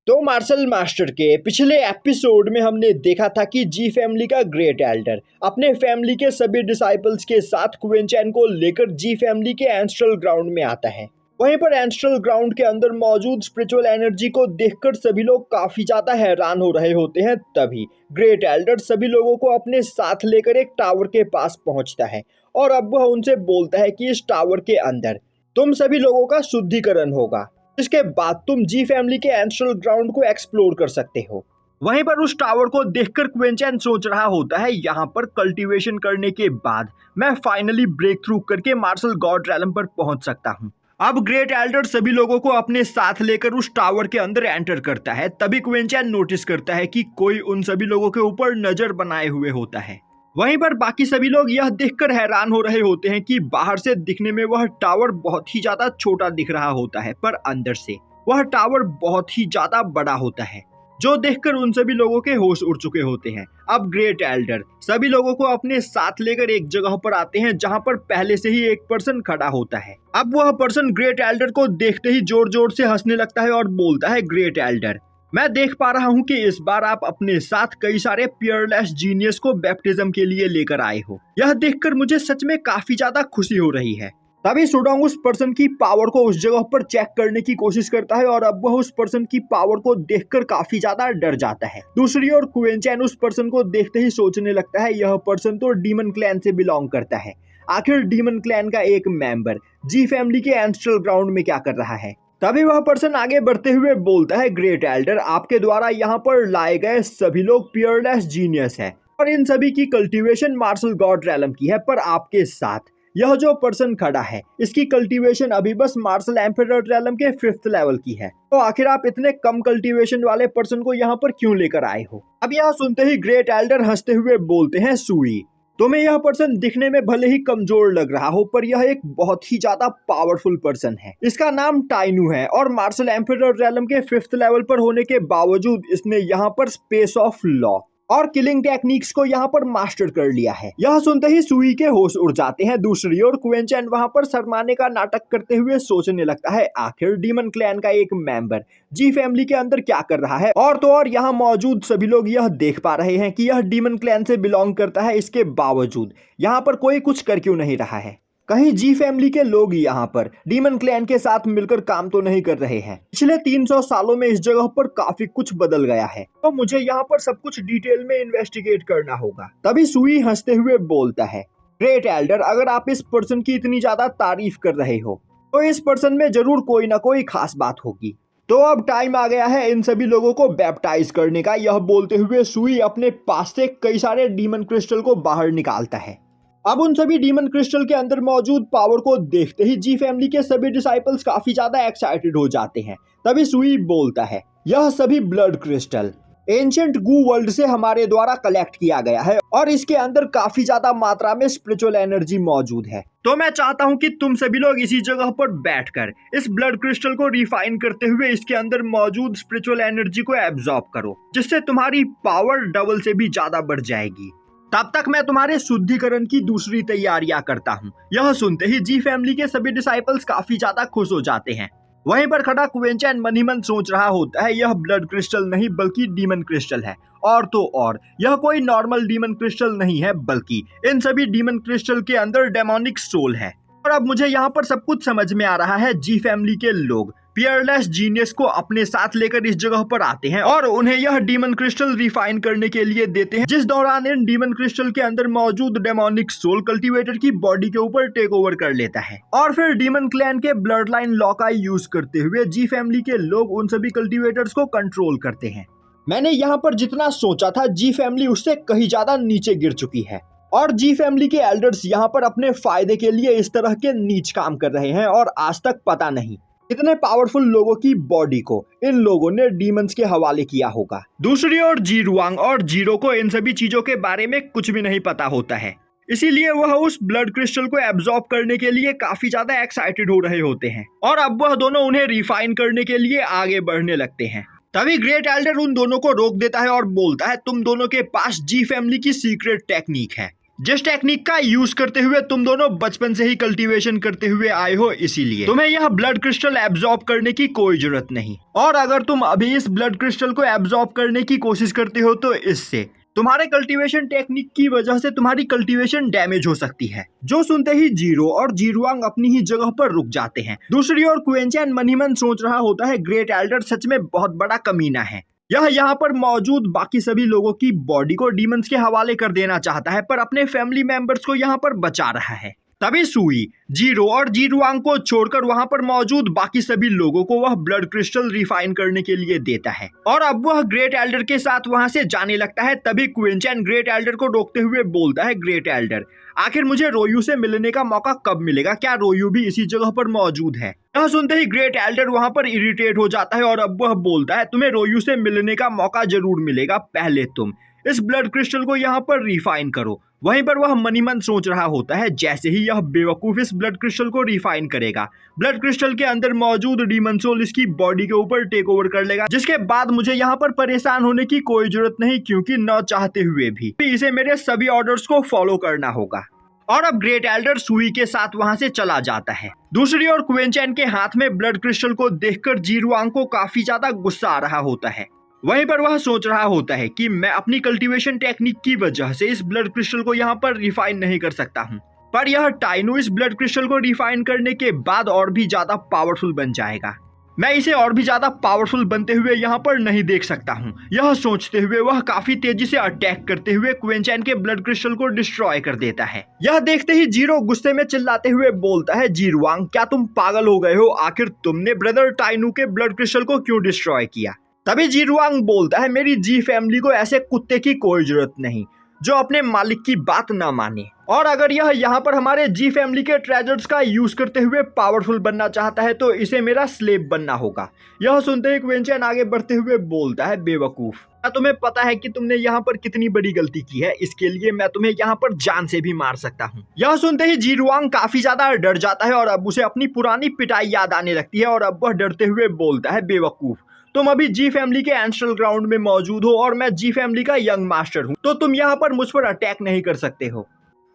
तो martial master के पिछले एपिसोड में हमने देखा था कि जी फैमिली का ग्रेट एल्डर अपने फैमिली के सभी डिसाइपल्स के साथ क्विंचैन को लेकर जी फैमिली के एंस्ट्रल ग्राउंड में आता है। वहीं पर एंस्ट्रल ग्राउंड के अंदर मौजूद स्पिरिचुअल एनर्जी को देखकर सभी लोग काफी ज्यादा हैरान हो रहे होते हैं। तभी ग्रेट एल्डर सभी लोगों को अपने साथ लेकर एक टावर के पास पहुंचता है और अब वह उनसे बोलता है कि इस टावर के अंदर तुम सभी लोगों का शुद्धिकरण होगा, इसके बाद तुम जी फैमिली के एंस्ट्रल ग्राउंड को एक्सप्लोर कर सकते हो। वहीं पर उस टावर को देखकर क्विंचैन सोच रहा होता है, यहाँ पर कल्टीवेशन करने के बाद मैं फाइनली ब्रेक थ्रू करके मार्शल गॉड रैलम पर पहुंच सकता हूँ। अब ग्रेट एल्डर सभी लोगों को अपने साथ लेकर उस टावर के अंदर एंटर करता है। तभी क्विंचैन नोटिस करता है कि कोई उन सभी लोगों के ऊपर नजर बनाए हुए होता है। वहीं पर बाकी सभी लोग यह देखकर हैरान हो रहे होते हैं कि बाहर से दिखने में वह टावर बहुत ही ज्यादा छोटा दिख रहा होता है, पर अंदर से वह टावर बहुत ही ज्यादा बड़ा होता है, जो देखकर उन सभी लोगों के होश उड़ चुके होते हैं। अब ग्रेट एल्डर सभी लोगों को अपने साथ लेकर एक जगह पर आते हैं जहां पर पहले से ही एक पर्सन खड़ा होता है। अब वह पर्सन ग्रेट एल्डर को देखते ही जोर जोर से हंसने लगता है और बोलता है, ग्रेट एल्डर, मैं देख पा रहा हूँ कि इस बार आप अपने साथ कई सारे पियरलेस जीनियस को बैप्टिज्म के लिए लेकर आए हो। यह देखकर मुझे सच में काफी ज्यादा खुशी हो रही है। तभी सुडोंग उस पर्सन की पावर को उस जगह पर चेक करने की कोशिश करता है और अब वह उस पर्सन की पावर को देखकर काफी ज्यादा डर जाता है। दूसरी ओर क्विंचैन उस पर्सन को देखते ही सोचने लगता है, यह पर्सन तो डीमन क्लैन से बिलोंग करता है। आखिर डीमन क्लैन का एक मेंबर जी फैमिली के एंस्ट्रल ग्राउंड में क्या कर रहा है। तभी वह पर्सन आगे बढ़ते हुए बोलता है, ग्रेट एल्डर, आपके द्वारा यहाँ पर लाए गए सभी लोग पियरलेस जीनियस है और इन सभी की कल्टीवेशन मार्शल गॉड रैलम की है, पर आपके साथ यह जो पर्सन खड़ा है इसकी कल्टीवेशन अभी बस मार्शल एम्परर रैलम के 5th लेवल की है। तो आखिर आप इतने कम कल्टीवेशन वाले पर्सन को यहाँ पर क्यों लेकर आए हो। अब यह सुनते ही ग्रेट एल्डर हंसते हुए बोलते हैं, सुई, तुम्हें यह पर्सन दिखने में भले ही कमजोर लग रहा हो, पर यह एक बहुत ही ज्यादा पावरफुल पर्सन है। इसका नाम टाइनू है और मार्शल एम्परर रैलम के 5th लेवल पर होने के बावजूद इसने यहाँ पर स्पेस ऑफ लॉ और किलिंग टेक्निक्स को यहाँ पर मास्टर कर लिया है। यह सुनते ही सुई के होश उड़ जाते हैं। दूसरी ओर क्विंचैन वहां पर शर्माने का नाटक करते हुए सोचने लगता है, आखिर डीमन क्लैन का एक मेंबर जी फैमिली के अंदर क्या कर रहा है। और तो और यहाँ मौजूद सभी लोग यह देख पा रहे हैं कि यह डीमन क्लैन से बिलोंग करता है, इसके बावजूद यहाँ पर कोई कुछ कर क्यों नहीं रहा है। कहीं जी फैमिली के लोग यहाँ पर डीमन क्लैन के साथ मिलकर काम तो नहीं कर रहे हैं। पिछले 300 सालों में इस जगह पर काफी कुछ बदल गया है, तो मुझे यहाँ पर सब कुछ डिटेल में इन्वेस्टिगेट करना होगा। तभी सुई हंसते हुए बोलता है, ग्रेट एल्डर, अगर आप इस पर्सन की इतनी ज्यादा तारीफ कर रहे हो तो इस पर्सन में जरूर कोई ना कोई खास बात होगी। तो अब टाइम आ गया है इन सभी लोगों को बैप्टाइज करने का। यह बोलते हुए सुई अपने पास से कई सारे डीमन क्रिस्टल को बाहर निकालता है। अब उन सभी डीमन क्रिस्टल के अंदर मौजूद पावर को देखते ही जी फैमिली के सभी डिसाइपल्स काफी ज्यादा एक्साइटेड हो जाते हैं। तभी सुई बोलता है, यह सभी ब्लड क्रिस्टल एंशिएंट गू वर्ल्ड से हमारे द्वारा कलेक्ट किया गया है और इसके अंदर काफी ज्यादा मात्रा में स्पिरिचुअल एनर्जी मौजूद है। तो मैं चाहता हूं कि तुम सभी लोग इसी जगह पर बैठकर इस ब्लड क्रिस्टल को रिफाइन करते हुए इसके अंदर मौजूद स्पिरिचुअल एनर्जी को एब्जॉर्ब करो, जिससे तुम्हारी पावर डबल से भी ज्यादा बढ़ जाएगी। तब तक मैं तुम्हारे शुद्धिकरण की दूसरी तैयारियां करता हूँ। यह सुनते ही जी फैमिली के सभी डिसाइपल्स काफी ज्यादा खुश हो जाते हैं। वहीं पर खड़ा क्विंचैन मन ही मन सोच रहा होता है, यह ब्लड क्रिस्टल नहीं बल्कि डीमन क्रिस्टल है, और तो और यह कोई नॉर्मल डीमन क्रिस्टल नहीं है, बल्कि इन सभी डीमन क्रिस्टल के अंदर डेमोनिक सोल है। और अब मुझे यहाँ पर सब कुछ समझ में आ रहा है। जी फैमिली के लोग पियरलेस जीनियस को अपने साथ लेकर इस जगह पर आते हैं और उन्हें यह डीमन क्रिस्टल रिफाइन करने के लिए देते हैं, जिस दौरान इन डीमन क्रिस्टल के अंदर मौजूद डेमोनिक सोल कल्टीवेटर की बॉडी के ऊपर टेक ओवर कर लेता है। और फिर डीमन क्लैन के ब्लड लाइन लॉ का यूज करते हुए जी फैमिली के लोग उन सभी कल्टीवेटर्स को कंट्रोल करते हैं। मैंने यहाँ पर जितना सोचा था जी फैमिली उससे कहीं ज्यादा नीचे गिर चुकी है और जी फैमिली के एल्डर्स यहाँ पर अपने फायदे के लिए इस तरह के नीच काम कर रहे हैं और आज तक पता नहीं इतने पावरफुल लोगों की बॉडी को इन लोगों ने डीमंस के हवाले किया होगा। दूसरी ओर जी रुआंग और जीरो को इन सभी चीजों के बारे में कुछ भी नहीं पता होता है, इसीलिए वह उस ब्लड क्रिस्टल को एब्जॉर्ब करने के लिए काफी ज्यादा एक्साइटेड हो रहे होते हैं और अब वह दोनों उन्हें रिफाइन करने के लिए आगे बढ़ने लगते हैं। तभी ग्रेट एल्डर उन दोनों को रोक देता है और बोलता है, तुम दोनों के पास जी फैमिली की सीक्रेट टेक्निक है, जिस टेक्निक का यूज करते हुए तुम दोनों बचपन से ही कल्टीवेशन करते हुए आए हो, इसीलिए तुम्हें यह ब्लड क्रिस्टल एब्जॉर्ब करने की कोई जरूरत नहीं। और अगर तुम अभी इस ब्लड क्रिस्टल को एब्जॉर्ब करने की कोशिश करते हो तो इससे तुम्हारे कल्टीवेशन टेक्निक की वजह से तुम्हारी कल्टीवेशन डैमेज हो सकती है। जो सुनते ही जीरो और जीरुआंग अपनी ही जगह पर रुक जाते हैं। दूसरी ओर क्वेंचैन मन ही मन सोच रहा होता है, ग्रेट एल्डर सच में बहुत बड़ा कमीना है। यह यहाँ पर मौजूद बाकी सभी लोगों की बॉडी को डीमंस के हवाले कर देना चाहता है, पर अपने फैमिली मेंबर्स को यहाँ पर बचा रहा है। तभी सुई जीरो और जीरुआंग को छोड़कर वहां पर मौजूद बाकी सभी लोगों को वह ब्लड क्रिस्टल रिफाइन करने के लिए देता है और अब वह ग्रेट एल्डर के साथ वहां से जाने लगता है। तभी क्वेंचैन ग्रेट एल्डर को रोकते हुए बोलता है, ग्रेट एल्डर आखिर मुझे रोयू से मिलने का मौका कब मिलेगा? क्या रोयू भी इसी जगह पर मौजूद है? यह सुनते ही ग्रेट एल्डर वहां पर इरिटेट हो जाता है और अब वह बोलता है, तुम्हें रोयू से मिलने का मौका जरूर मिलेगा, पहले तुम इस ब्लड क्रिस्टल को यहाँ पर रिफाइन करो। वहीं पर वह मनी मन सोच रहा होता है, जैसे ही यह बेवकूफ इस ब्लड क्रिस्टल को रिफाइन करेगा, ब्लड क्रिस्टल के अंदर मौजूद डीमन सोल इसकी बॉडी के ऊपर टेक ओवर कर लेगा, जिसके बाद मुझे यहाँ पर परेशान होने की कोई जरूरत नहीं, क्योंकि न चाहते हुए भी इसे मेरे सभी ऑर्डर्स को फॉलो करना होगा। और अब ग्रेट एल्डर सुई के साथ वहां से चला जाता है। दूसरी ओर क्वेंचैन के हाथ में ब्लड क्रिस्टल को देखकर जीरुआंग को काफी ज्यादा गुस्सा आ रहा होता है। वहीं पर वह सोच रहा होता है कि मैं अपनी कल्टीवेशन टेक्निक की वजह से इस ब्लड क्रिस्टल को यहाँ पर रिफाइन नहीं कर सकता हूँ, पर यह टाइनू इस ब्लड क्रिस्टल को रिफाइन करने के बाद और भी ज्यादा पावरफुल बन जाएगा। मैं इसे और भी ज्यादा पावरफुल बनते हुए यहाँ पर नहीं देख सकता हूँ। यह सोचते हुए वह काफी तेजी से अटैक करते हुए क्वेंचैन के ब्लड क्रिस्टल को डिस्ट्रॉय कर देता है। यह देखते ही जीरो गुस्से में चिल्लाते हुए बोलता है, जीरुआंग क्या तुम पागल हो गए हो? आखिर तुमने ब्रदर टाइनू के ब्लड क्रिस्टल को क्यों डिस्ट्रॉय किया? तभी जीरुआंग बोलता है, मेरी जी फैमिली को ऐसे कुत्ते की कोई जरूरत नहीं जो अपने मालिक की बात ना माने, और अगर यह यहाँ पर हमारे जी फैमिली के ट्रेजर्स का यूज करते हुए पावरफुल बनना चाहता है तो इसे मेरा स्लेव बनना होगा। यह सुनते ही क्वेंचैन आगे बढ़ते हुए बोलता है, बेवकूफ क्या तुम्हें पता है कि तुमने यहाँ पर कितनी बड़ी गलती की है? इसके लिए मैं तुम्हें यहाँ पर जान से भी मार सकता हूँ। यह सुनते ही जीरुआंग काफी ज्यादा डर जाता है और अब उसे अपनी पुरानी पिटाई याद आने लगती है और अब वह डरते हुए बोलता है, बेवकूफ तुम अभी जी फैमिली के एंस्ट्रल ग्राउंड में मौजूद हो और मैं जी फैमिली का यंग मास्टर हूँ, तो तुम यहाँ पर मुझ पर अटैक नहीं कर सकते हो।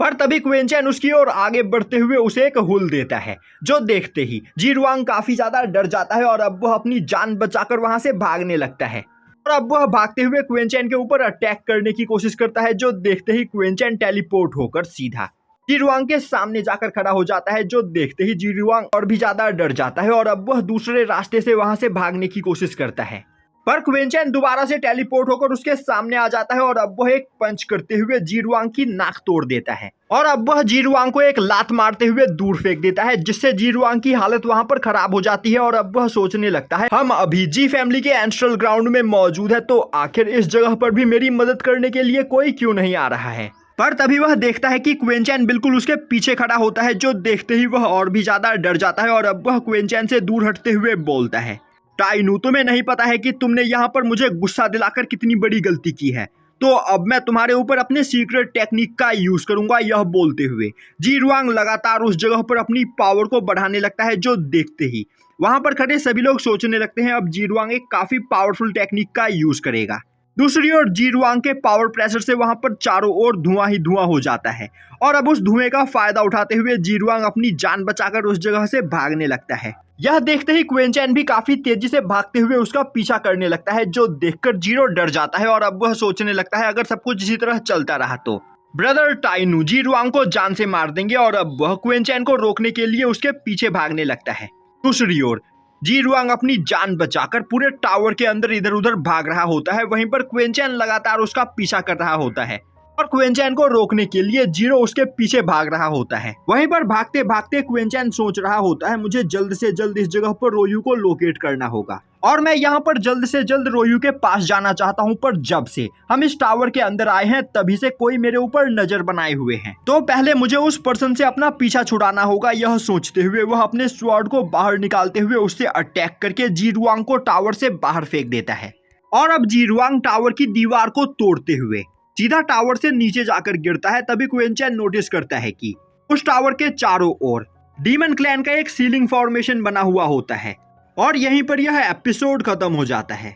पर तभी क्वेंचैन उसकी ओर आगे बढ़ते हुए उसे एक हुल देता है, जो देखते ही जीरुआंग काफी ज्यादा डर जाता है और अब वह अपनी जान बचाकर वहां से भागने लगता है। और अब वह भागते हुए क्वेंचैन के ऊपर अटैक करने की कोशिश करता है, जो देखते ही क्वेंचैन टेलीपोर्ट होकर सीधा जीरुआंग के सामने जाकर खड़ा हो जाता है, जो देखते ही जीरुआंग और भी ज्यादा डर जाता है और अब वह दूसरे रास्ते से वहां से भागने की कोशिश करता है। पर क्वेंचैन दोबारा से टेलीपोर्ट होकर उसके सामने आ जाता है और अब वह एक पंच करते हुए जीरुआंग की नाक तोड़ देता है और अब वह जीरुआंग को एक लात मारते हुए दूर फेंक देता है, जिससे जीरुआंग की हालत वहां पर खराब हो जाती है और अब वह सोचने लगता है, हम अभी जी फैमिली के एंस्ट्रल ग्राउंड में मौजूद है, तो आखिर इस जगह पर भी मेरी मदद करने के लिए कोई क्यों नहीं आ रहा है। पर तभी वह देखता है कि क्वेंचैन बिल्कुल उसके पीछे खड़ा होता है, जो देखते ही वह और भी ज्यादा डर जाता है और अब वह क्वेंचैन से दूर हटते हुए बोलता है, टाइनू तुम्हें नहीं पता है कि तुमने यहाँ पर मुझे गुस्सा दिलाकर कितनी बड़ी गलती की है, तो अब मैं तुम्हारे ऊपर अपने सीक्रेट टेक्निक का यूज करूंगा। यह बोलते हुए जीरुआंग लगातार उस जगह पर अपनी पावर को बढ़ाने लगता है, जो देखते ही वहां पर खड़े सभी लोग सोचने लगते हैं अब जीरुआंग एक काफी पावरफुल टेक्निक का यूज करेगा। दूसरी ओर जीरुआंग के पावर प्रेशर से वहां पर चारों ओर धुआं ही धुआं हो जाता है और अब उस धुएं का फायदा उठाते हुए जीरुआंग अपनी जान बचाकर उस जगह से भागने लगता है। यह देखते ही क्वेंचैन भी काफी तेजी से भागते हुए उसका पीछा करने लगता है, जो देखकर जीरो डर जाता है और अब वह सोचने लगता है अगर सब कुछ इसी तरह चलता रहा तो ब्रदर टाइनू जीरुआंग को जान से मार देंगे और अब वह क्वेंचैन को रोकने के लिए उसके पीछे भागने लगता है। दूसरी ओर जीरुआंग अपनी जान बचाकर पूरे टावर के अंदर इधर उधर भाग रहा होता है, वहीं पर क्वेंचैन लगातार उसका पीछा कर रहा होता है और क्वेंचैन को रोकने के लिए जीरो उसके पीछे भाग रहा होता है। वहीं पर भागते भागते क्वेंचैन सोच रहा होता है, मुझे जल्द से जल्द इस जगह पर रोयू को लोकेट करना होगा और मैं यहाँ पर जल्द से जल्द रोयू के पास जाना चाहता हूँ, पर जब से हम इस टावर के अंदर आए हैं तभी से कोई मेरे ऊपर नजर बनाए हुए हैं, तो पहले मुझे उस पर्सन से अपना पीछा छुड़ाना होगा। यह सोचते हुए वह अपने स्वॉर्ड को बाहर निकालते हुए उससे अटैक करके जीरुआंग को टावर से बाहर फेंक देता है और अब जीरुआंग टावर की दीवार को तोड़ते हुए सीधा टावर से नीचे जाकर गिरता है। तभी क्वेंचैन नोटिस करता है कि उस टावर के चारों ओर डीमन क्लैन का एक सीलिंग फॉर्मेशन बना हुआ होता है और यहीं पर यह एपिसोड खत्म हो जाता है।